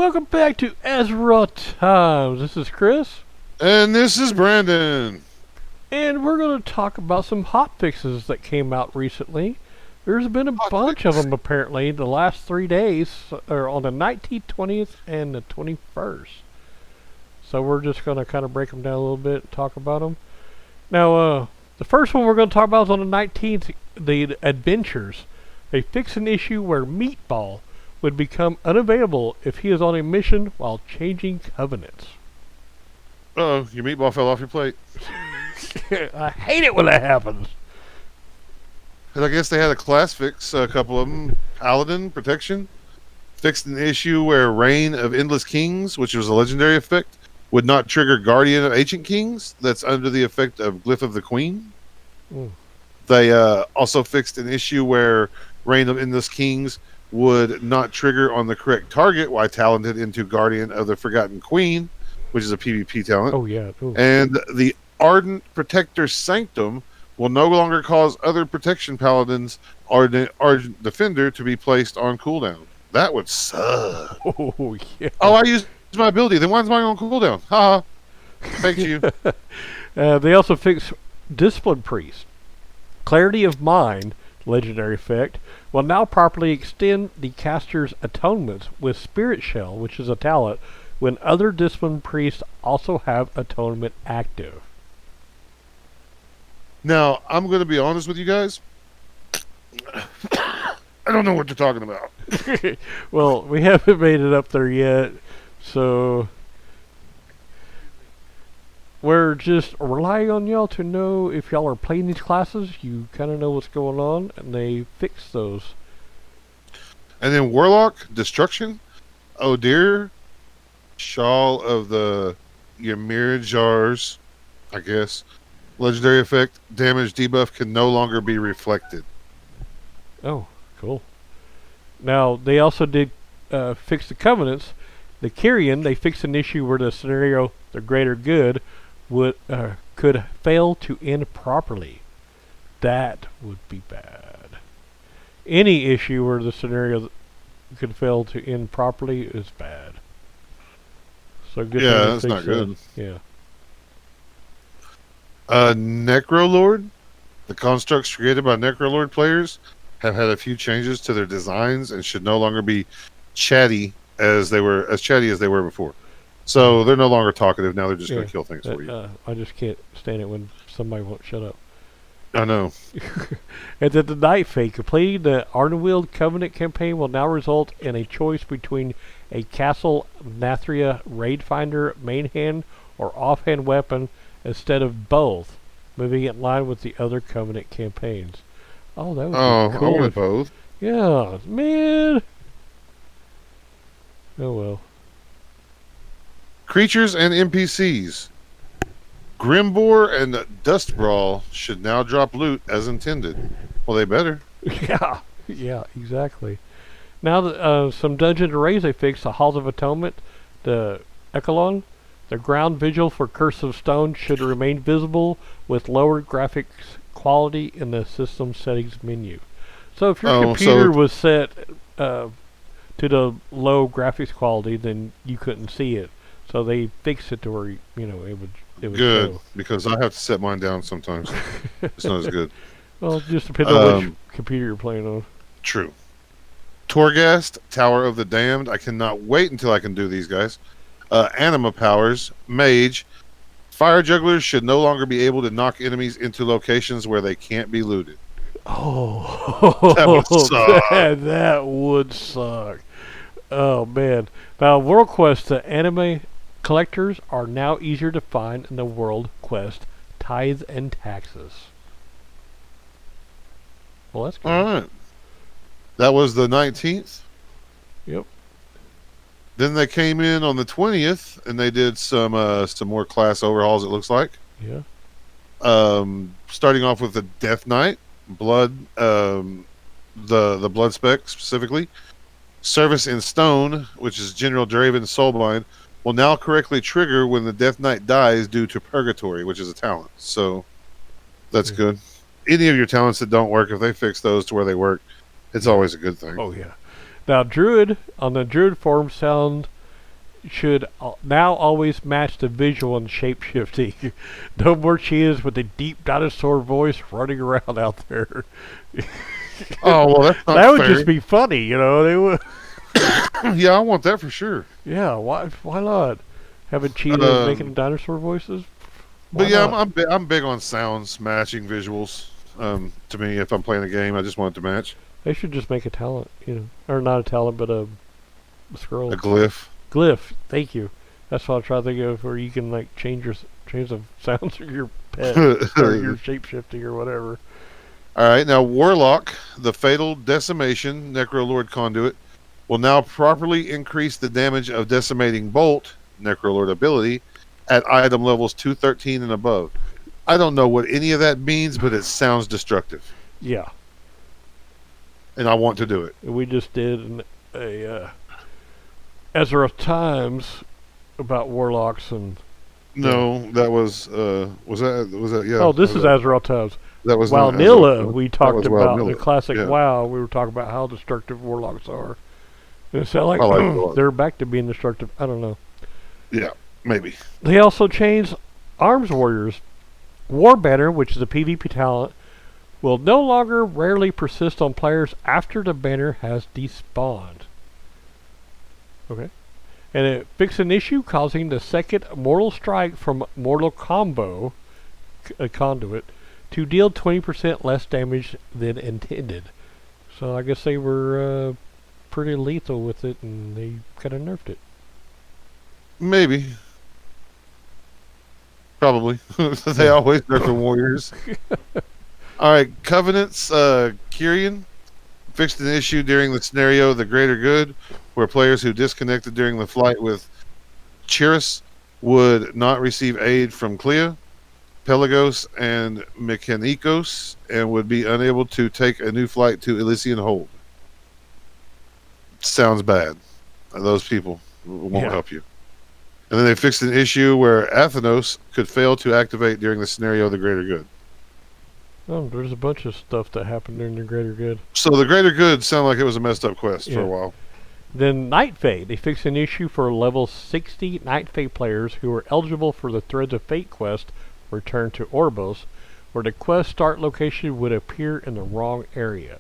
Welcome back to Ezra Times. This is Chris, And this is Brandon. and we're going to talk about some hotfixes that came out recently. There's been a Hot bunch of fix. them apparently the last 3 days, or on the 19th, 20th, and the 21st. So we're just going to kind of break them down a little bit and talk about them. Now, the first one we're going to talk about is on the 19th, the Adventures. They fix an issue where Meatball would become unavailable if he is on a mission while changing covenants. Uh-oh, your meatball fell off your plate. I hate it when that happens. And I guess they had a class fix, a couple of them. Paladin, Protection. Fixed an issue where Reign of Endless Kings, which was a legendary effect, would not trigger Guardian of Ancient Kings. That's under the effect of Glyph of the Queen. Mm. They also fixed an issue where Reign of Endless Kings would not trigger on the correct target while talented into Guardian of the Forgotten Queen, which is a PvP talent. Oh, yeah. Ooh. And the Ardent Protector Sanctum will no longer cause other protection paladins or Ardent Defender to be placed on cooldown. That would suck. Oh, yeah. Oh, I used my ability. Then why's mine on cooldown? Haha. Thank you. They also fixed Discipline Priest. Clarity of Mind, legendary effect, will now properly extend the caster's atonements with Spirit Shell, which is a talent, when other Discipline Priests also have atonement active. Now, I'm going to be honest with you guys. I don't know what you're talking about. Well, we haven't made it up there yet, so we're just relying on y'all to know if y'all are playing these classes. You kind of know what's going on, and they fix those. And then Warlock, Destruction, Oh dear, Shawl of the Ymir Jars, I guess. Legendary effect, damage debuff can no longer be reflected. Oh, cool. Now, they also did fix the covenants. The Kyrian, they fixed an issue where the scenario, the greater good, would could fail to end properly. That would be bad. Any issue where the scenario could fail to end properly is bad. So good. Yeah, that's not good. Yeah. Necrolord, the constructs created by Necrolord players have had a few changes to their designs and should no longer be chatty as they were before. So they're no longer talkative now. They're just going to kill things for you. I just can't stand it when somebody won't shut up. I know. And then the Night Fate, completing the Ardenweald Covenant campaign will now result in a choice between a Castle Nathria Raid Finder main hand or offhand weapon instead of both, moving it in line with the other Covenant campaigns. Oh, that would be cool. I want both. Yeah, man. Oh well. Creatures and NPCs. Grimbor and Dustbrawl should now drop loot as intended. Well, they better. Yeah, exactly. Now that some dungeon arrays they fixed, the Halls of Atonement, the Echelon, the ground vigil for Curse of Stone should remain visible with lower graphics quality in the system settings menu. So if your computer was set to the low graphics quality, then you couldn't see it. So they fixed it to where it would good show. Because I have to set mine down sometimes. It's not as good. Well, it just depends on which computer you're playing on. True. Torghast, Tower of the Damned. I cannot wait until I can do these guys. Anima powers, Mage. Fire jugglers should no longer be able to knock enemies into locations where they can't be looted. Oh, That would suck. that would suck. Oh man! Now, World Quest, the anime collectors are now easier to find in the World Quest tithes and taxes. Well, that's good. All right. That was the 19th. Yep. Then they came in on the 20th and they did some more class overhauls. It looks like. Yeah. Starting off with the Death Knight, Blood, the Blood Spec specifically. Service in Stone, which is General Draven's Soulbind, will now correctly trigger when the Death Knight dies due to Purgatory, which is a talent. So that's good. Any of your talents that don't work, if they fix those to where they work, it's always a good thing. Oh yeah. Now, Druid on the Druid form should now always match the visual and shapeshifting. No more cheetahs with a deep dinosaur voice running around out there. Oh well, that's not That would fair. just be funny, you know. They would. Yeah, I want that for sure. Yeah, why not? Having cheetahs Um, making dinosaur voices? But Why yeah, not? I'm big on sounds matching visuals. To me, if I'm playing a game, I just want it to match They should just make a talent, you know, or not a talent, but a scroll a glyph. glyph. Thank you. That's what I'm trying to think of, where you can like change the sounds of your pet or your shape shifting or whatever. All right, now Warlock, the Fatal Decimation Necrolord Conduit, will now properly increase the damage of Decimating Bolt Necrolord ability at item levels 213 and above. I don't know what any of that means, but it sounds destructive, Yeah, and I want to do it. we just did a Ezra Times about warlocks and. No, that was that yeah. Oh, this was is that, Ezra Times. that was While not Nilla, Ezra. we That talked was about the Nilla. classic Yeah. WoW. We were talking about how destructive warlocks are. And it sounded like, I like it a lot. they're back to being destructive. I don't know. Yeah, maybe. They also changed Arms Warriors. War Banner, which is a PvP talent, will no longer rarely persist on players after the banner has despawned. Okay. And it fixed an issue causing the second Mortal Strike from Mortal Combo, a conduit, to deal 20% less damage than intended. So I guess they were pretty lethal with it, and they kind of nerfed it. Maybe. Probably. They always nerf the warriors. All right, Covenant's Kyrian fixed an issue during the scenario The Greater Good, where players who disconnected during the flight with Chirrus would not receive aid from Clea, Pelagos, and Mechanikos, and would be unable to take a new flight to Elysian Hold. Sounds bad. Those people won't Yeah. help you. And then they fixed an issue where Athenos could fail to activate during the scenario The Greater Good. Oh, there's a bunch of stuff that happened during the Greater Good. So The Greater Good sounded like it was a messed up quest for Yeah. a while. Then Night Fae. They fixed an issue for level 60 Night Fae players who were eligible for the Threads of Fate quest, Return to Orbos, where the quest start location would appear in the wrong area.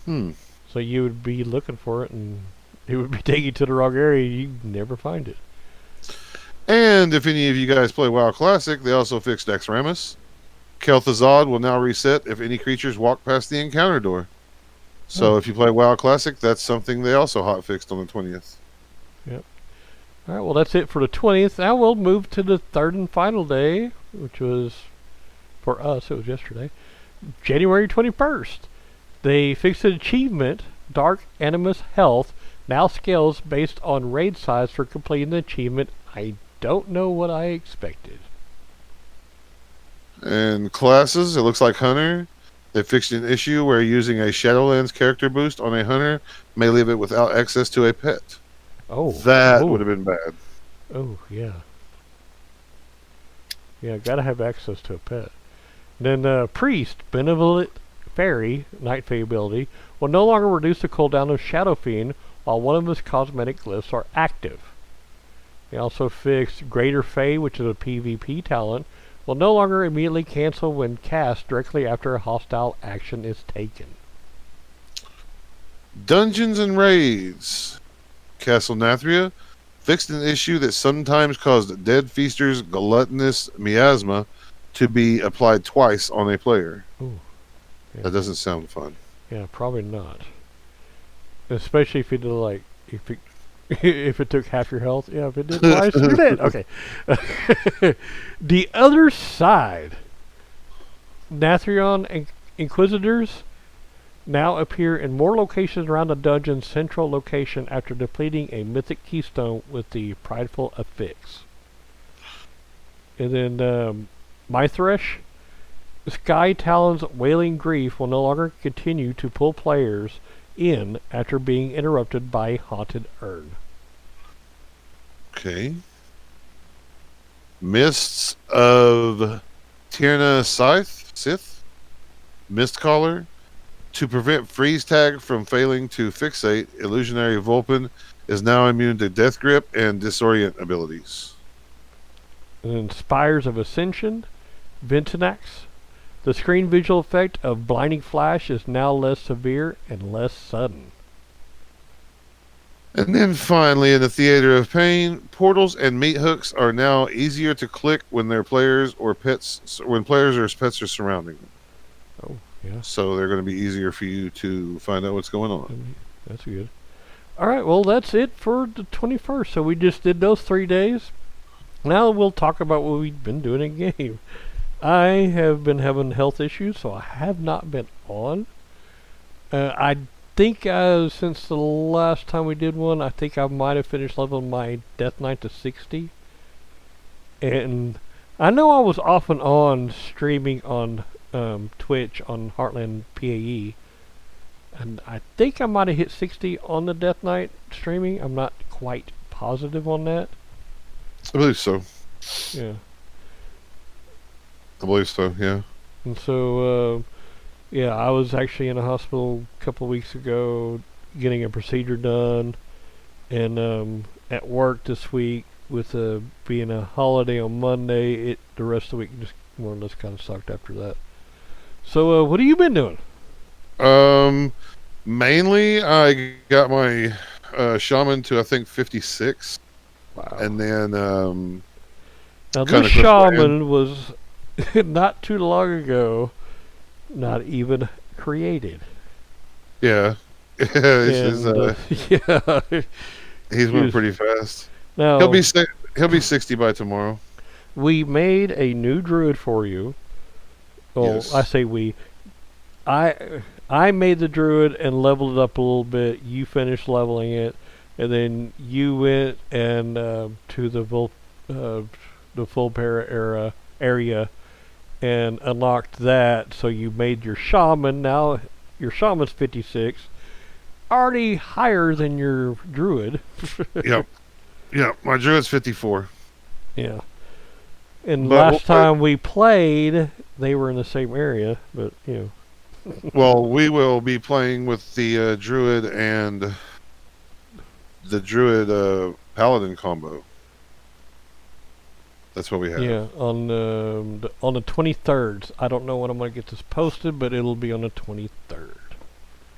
So you would be looking for it, and it would be taking you to the wrong area. You'd never find it. And if any of you guys play WoW Classic, they also fixed Exramus. Kel'Thuzad will now reset if any creatures walk past the encounter door. So if you play WoW Classic, that's something they also hotfixed on the 20th. All right, well, that's it for the 20th. Now we'll move to the third and final day, which was, for us, it was yesterday, January 21st. They fixed an achievement, Dark Animus Health, now scales based on raid size for completing the achievement. I don't know what I expected. And classes, it looks like Hunter. They fixed an issue where using a Shadowlands character boost on a Hunter may leave it without access to a pet. Oh. That oh, would have been bad. Oh, yeah. Yeah, gotta have access to a pet. Then Priest, Benevolent Fairy, Night Fae ability, will no longer reduce the cooldown of Shadow Fiend while one of his cosmetic glyphs are active. They also fixed Greater Fae, which is a PvP talent, will no longer immediately cancel when cast directly after a hostile action is taken. Dungeons and Raids. Castle Nathria fixed an issue that sometimes caused Dead Feaster's gluttonous miasma to be applied twice on a player. Ooh. Yeah. That doesn't sound fun. Yeah, probably not. Especially if you did if it if it took half your health. Yeah, if it did twice, you're dead. Okay. The other side. Nathrion Inquisitors now appear in more locations around the dungeon's central location after depleting a mythic keystone with the Prideful Affix. And then Mythresh, Sky Talon's Wailing Grief will no longer continue to pull players in after being interrupted by Haunted Urn. Okay. Mists of Tierna Sith, Mistcaller, to prevent freeze tag from failing to fixate, Illusionary Vulpin is now immune to Death Grip and Disorient abilities. And then Spires of Ascension, Ventinax. The screen visual effect of Blinding Flash is now less severe and less sudden. And then finally, in the Theater of Pain, portals and meat hooks are now easier to click when their players or pets, when players or pets are surrounding them. Oh, yeah. So they're going to be easier for you to find out what's going on. That's good. All right, well, that's it for the 21st. So we just did those 3 days. Now we'll talk about what we've been doing in game. I have been having health issues, so I have not been on. I think since the last time we did one, I think I might have finished leveling my Death Knight to 60. And I know I was off and on streaming on Twitch on Heartland PAE. And I think I might have hit 60 on the Death Knight streaming. I'm not quite positive on that. I believe so. Yeah. I believe so, yeah. And so, yeah, I was actually in a hospital a couple of weeks ago getting a procedure done. And at work this week, with being a holiday on Monday, the rest of the week just more or less kind of sucked after that. So, what have you been doing? Mainly I got my shaman to I think 56. Wow. And then Now this shaman was not too long ago not even created. Yeah. Yeah. He's moving pretty fast. Now He'll be 60 by tomorrow. we made a new druid for you. Well, Yes. I say we. I made the druid and leveled it up a little bit. You finished leveling it, and then you went and to the Volpera area and unlocked that. So you made your shaman. Now your shaman's 56, already higher than your druid. Yep. Yeah, my druid's 54. Yeah. And But last time we played, they were in the same area, but you know. Well, we will be playing with the druid and the druid paladin combo. That's what we have. Yeah, on the 23rd. I don't know when I'm going to get this posted, but it'll be on the 23rd.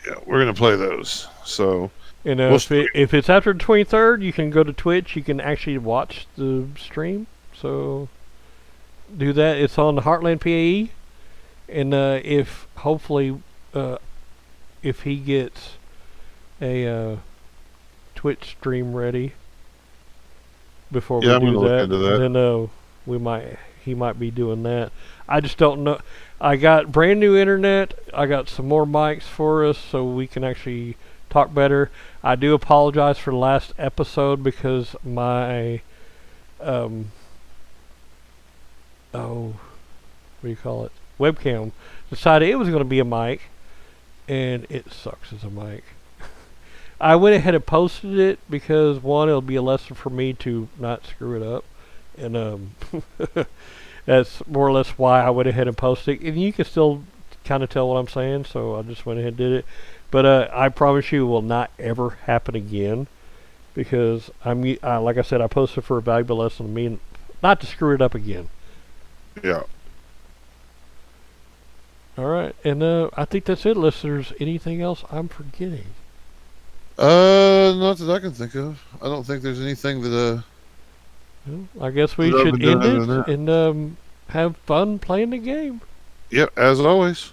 Yeah, we're gonna play those. So, And We'll if it's after the 23rd, you can go to Twitch. You can actually watch the stream. So do that. It's on the Heartland PAE. And if hopefully if he gets a Twitch stream ready before Yeah, I'm we do gonna look into that. then he might be doing that. I just don't know. I got brand new internet. I got some more mics for us so we can actually talk better. I do apologize for the last episode because my what do you call it? Webcam decided it was going to be a mic, and it sucks as a mic. I went ahead and posted it because one, it'll be a lesson for me to not screw it up, and that's more or less why I went ahead and posted it. And you can still kind of tell what I'm saying, so I just went ahead and did it. But I promise you, it will not ever happen again because like I said, I posted for a valuable lesson to me, not to screw it up again. Yeah. All right, and I think that's it. Unless there's anything else I'm forgetting. Not that I can think of. I don't think there's anything that Well, I guess we that I've should been end doing it other than that. and have fun playing the game. Yep, as always.